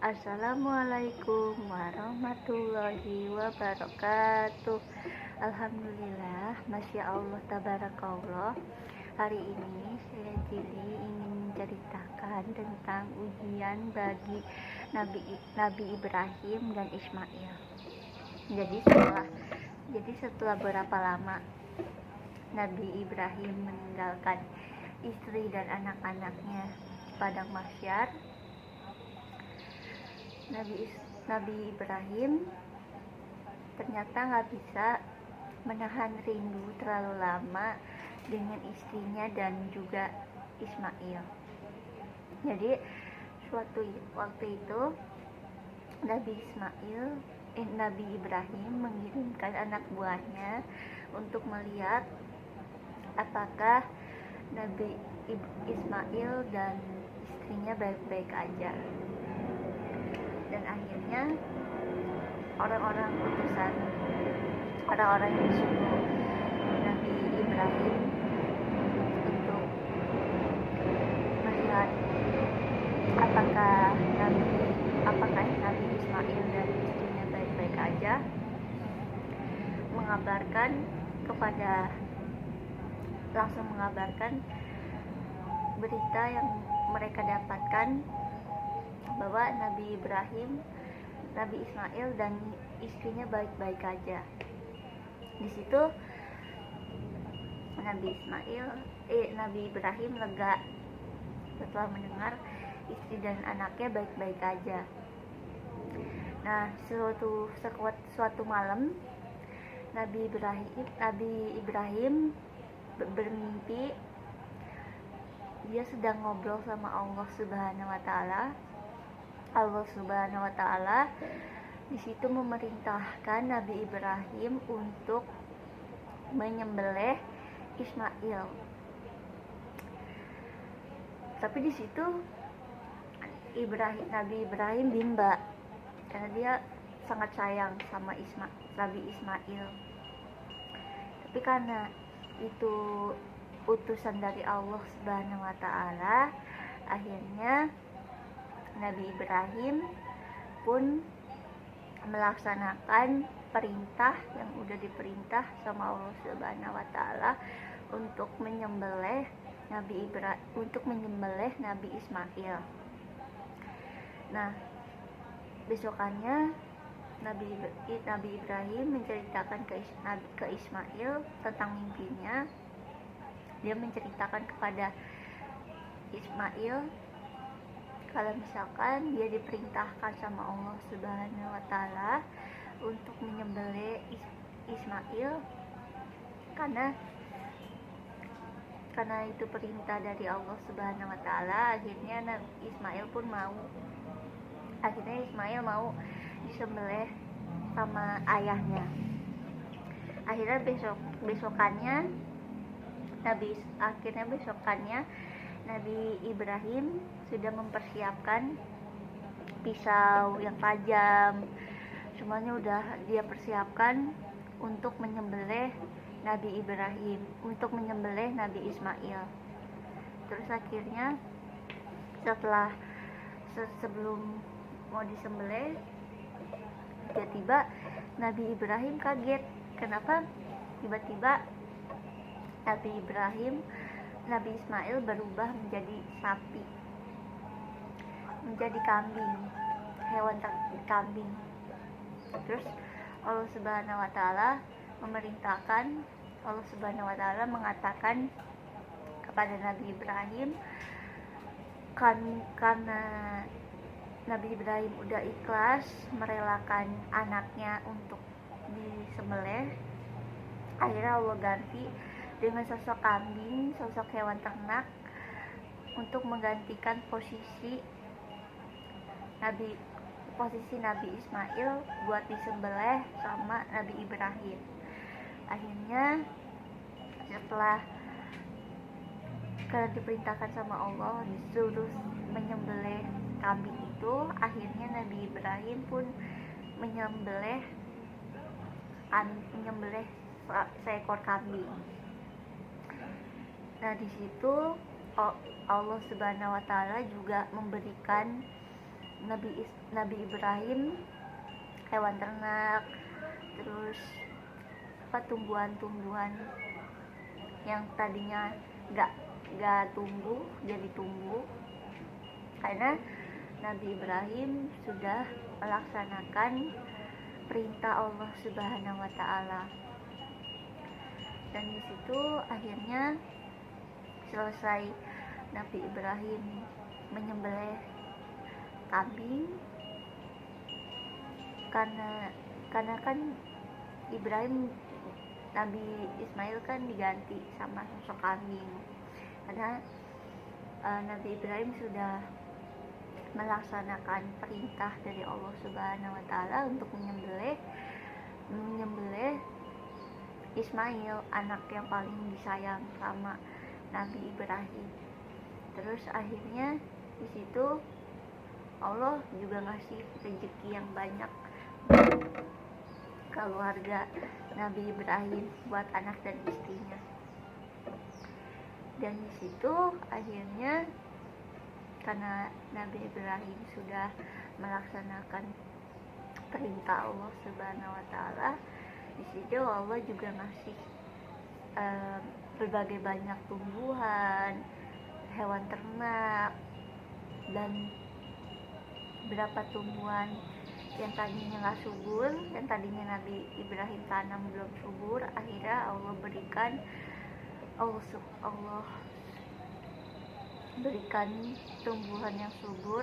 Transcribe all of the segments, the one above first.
Assalamualaikum warahmatullahi wabarakatuh. Alhamdulillah, Masya Allah, tabarakallah. Hari ini saya Jili ingin menceritakan tentang ujian bagi Nabi Ibrahim dan Ismail. Jadi setelah berapa lama Nabi Ibrahim meninggalkan istri dan anak-anaknya di padang mahsyar, Nabi Ibrahim ternyata nggak bisa menahan rindu terlalu lama dengan istrinya dan juga Ismail. Jadi waktu itu Nabi Ibrahim mengirimkan anak buahnya untuk melihat apakah Nabi Ismail dan istrinya baik-baik aja. Dan akhirnya orang-orang yang disuruh Nabi Ibrahim untuk melihat apakah Nabi Ismail dan istrinya baik-baik aja, langsung mengabarkan berita yang mereka dapatkan bahwa Nabi Ismail dan istrinya baik-baik aja. Di situ Nabi Ibrahim lega setelah mendengar istri dan anaknya baik-baik aja. Nah, suatu malam Nabi Ibrahim bermimpi dia sedang ngobrol sama Allah Subhanahu wa Ta'ala. Di situ memerintahkan Nabi Ibrahim untuk menyembelih Ismail. Tapi di situ Nabi Ibrahim bimbang karena dia sangat sayang sama Nabi Ismail. Tapi karena itu utusan dari Allah Subhanahu wa Ta'ala, akhirnya Nabi Ibrahim pun melaksanakan perintah yang udah diperintah sama Allah Subhanahu wa Ta'ala untuk menyembelih Nabi Ismail. Nah, besokannya Nabi Ibrahim menceritakan ke Ismail tentang mimpinya. Dia menceritakan kepada Ismail kalau misalkan dia diperintahkan sama Allah Subhanahu wa Ta'ala untuk menyembelih Ismail karena itu perintah dari Allah Subhanahu wa Ta'ala. Akhirnya Ismail mau disembelih sama ayahnya. Akhirnya besokannya Nabi Ibrahim sudah mempersiapkan pisau yang tajam, semuanya udah dia persiapkan untuk menyembelih Nabi Ismail. Terus akhirnya sebelum mau disembelih, tiba-tiba Nabi Ibrahim kaget. Kenapa tiba-tiba Nabi Ismail berubah menjadi sapi, menjadi hewan kambing. Terus Allah Subhanahu wa Ta'ala mengatakan kepada Nabi Ibrahim, karena Nabi Ibrahim udah ikhlas merelakan anaknya untuk disembelih, akhirnya Allah ganti dengan sosok kambing, sosok hewan ternak untuk menggantikan posisi Nabi Ismail buat disembelih sama Nabi Ibrahim. Akhirnya setelah karena diperintahkan sama Allah disuruh menyembelih kambing itu, akhirnya Nabi Ibrahim pun menyembelih seekor kambing. Nah, di situ Allah Subhanahu wa Ta'ala juga memberikan Nabi Ibrahim hewan ternak, terus tumbuhan-tumbuhan yang tadinya gak tumbuh jadi tumbuh, karena Nabi Ibrahim sudah melaksanakan perintah Allah Subhanahu wa Ta'ala. Dan di situ akhirnya selesai Nabi Ibrahim menyembelih kambing, karena kan Ibrahim Nabi Ismail kan diganti sama sosok kambing, karena Nabi Ibrahim sudah melaksanakan perintah dari Allah Subhanahu wa Ta'ala untuk menyembelih Ismail, anak yang paling disayang sama Nabi Ibrahim. Terus akhirnya di situ Allah juga ngasih rezeki yang banyak keluarga Nabi Ibrahim buat anak dan istrinya. Dan di situ akhirnya karena Nabi Ibrahim sudah melaksanakan perintah Allah Subhanahu wa Ta'ala, di situ Allah juga ngasih berbagai banyak tumbuhan, hewan ternak, dan beberapa tumbuhan yang tadinya nggak subur, yang tadinya Nabi Ibrahim tanam belum subur, akhirnya Allah berikan tumbuhan yang subur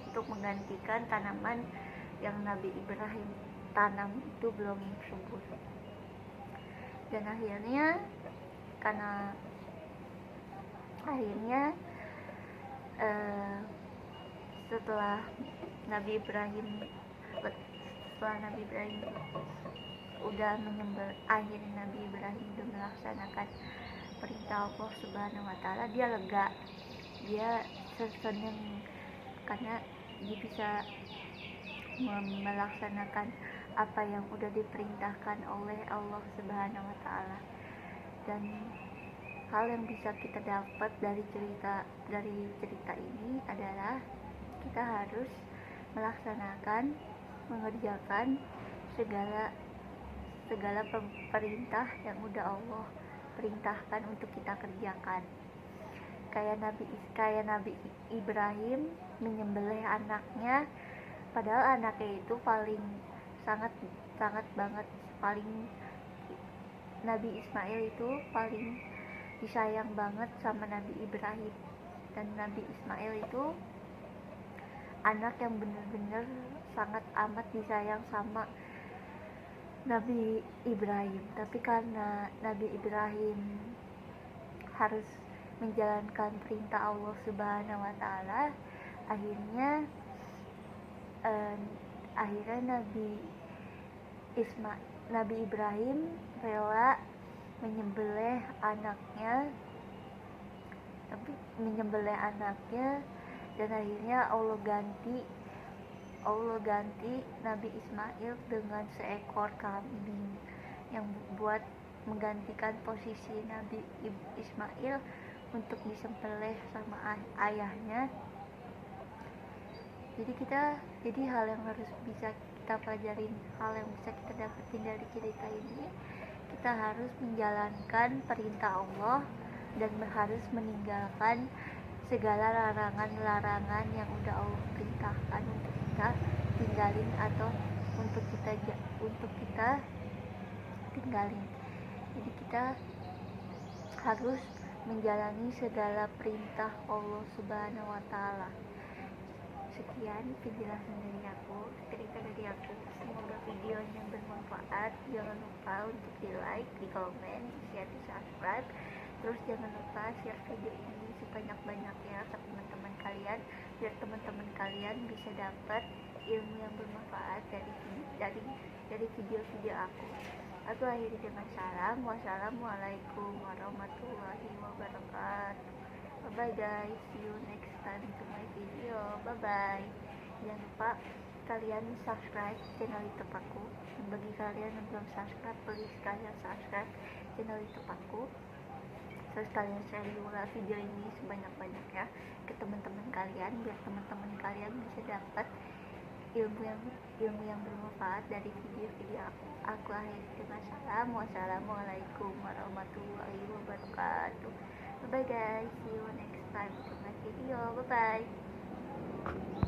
untuk menggantikan tanaman yang Nabi Ibrahim tanam itu belum subur. Dan akhirnya setelah Nabi Ibrahim udah akhirnya Nabi Ibrahim udah melaksanakan perintah Allah Subhanahu wa Ta'ala, dia lega, dia senang karena dia bisa melaksanakan apa yang udah diperintahkan oleh Allah Subhanahu wa Ta'ala. Dan hal yang bisa kita dapat dari cerita ini adalah kita harus mengerjakan segala perintah yang udah Allah perintahkan untuk kita kerjakan. Kayak Nabi Ibrahim menyembelih anaknya, padahal anaknya itu sangat banget, Nabi Ismail itu paling disayang banget sama Nabi Ibrahim. Dan Nabi Ismail itu anak yang benar-benar sangat amat disayang sama Nabi Ibrahim. Tapi karena Nabi Ibrahim harus menjalankan perintah Allah Subhanahu wa Ta'ala, akhirnya Nabi Ibrahim rela menyembelih anaknya, dan akhirnya Allah ganti Nabi Ismail dengan seekor kambing yang buat menggantikan posisi Nabi Ismail untuk disembelih sama ayahnya. Jadi hal yang harus bisa kita pelajarin, hal yang bisa kita dapetin dari cerita ini, kita harus menjalankan perintah Allah dan harus meninggalkan segala larangan-larangan yang udah Allah perintahkan untuk kita tinggalin atau untuk kita tinggalin. Jadi kita harus menjalani segala perintah Allah Subhanahu wa Ta'ala. Sekian penjelasan dari aku, cerita dari aku. Semoga videonya bermanfaat. Jangan lupa untuk di like, di komen, di share, di subscribe. Terus jangan lupa share video ini sebanyak-banyaknya ke teman-teman kalian, biar teman-teman kalian bisa dapat ilmu yang bermanfaat dari video-video aku. Aku akhiri dengan salam. Wassalamualaikum warahmatullahi wabarakatuh. Bye bye guys, see you next time to my video. Bye bye. Jangan lupa kalian subscribe channel YouTube aku. Dan bagi kalian yang belum subscribe, please kalian subscribe channel YouTube aku. Terus kalian share juga video ini sebanyak-banyak ya ke teman-teman kalian, biar teman-teman kalian bisa dapat ilmu yang bermanfaat dari video-video aku akhiri dengan salam. Wassalamualaikum warahmatullahi wabarakatuh. Bye bye guys, see you next time with my video. Bye bye.